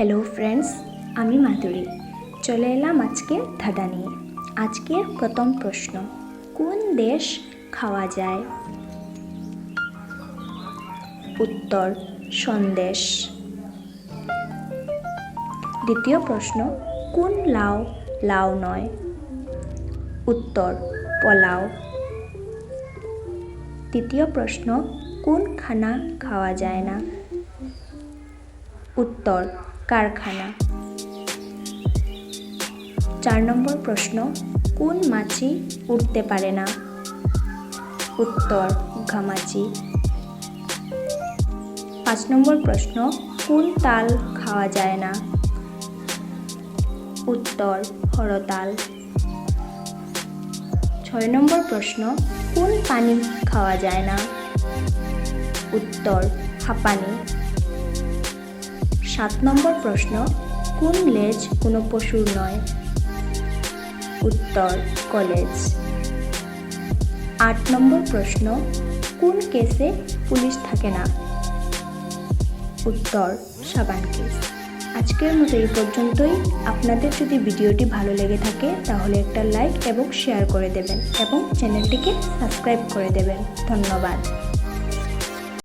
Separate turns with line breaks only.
Hello friends, আমি মাধুরী চলে এলাম আজকে ধাঁধা নিয়ে। আজকের প্রথম প্রশ্ন, কোন দেশ খাওয়া যায়? উত্তর সন্দেশ। দ্বিতীয় প্রশ্ন, কোন লাউ লাউ নয়? উত্তর পোলাও। তৃতীয় প্রশ্ন, কোন খানা খাওয়া যায় না? উত্তর কারখানা। 4 নম্বর প্রশ্ন, কোন মাছি উঠতে পারে না? উত্তর ঘামাচি। 5 নম্বর প্রশ্ন, কোন তাল খাওয়া যায় না? উত্তর হরতাল। 6 নম্বর প্রশ্ন, কোন পানি খাওয়া যায় না? উত্তর হাঁপানি। 7 নম্বর প্রশ্ন, কোন লেজ কোনো পশুর নয়? উত্তর কলেজ। 8 নম্বর প্রশ্ন, কোন কেসে পুলিশ থাকে না? উত্তর সাবান কেস। আজকের মতো এই পর্যন্তই। আপনাদের যদি ভিডিওটি ভালো লেগে থাকে তাহলে একটা লাইক এবং শেয়ার করে দেবেন এবং চ্যানেলটিকে সাবস্ক্রাইব করে দেবেন। ধন্যবাদ।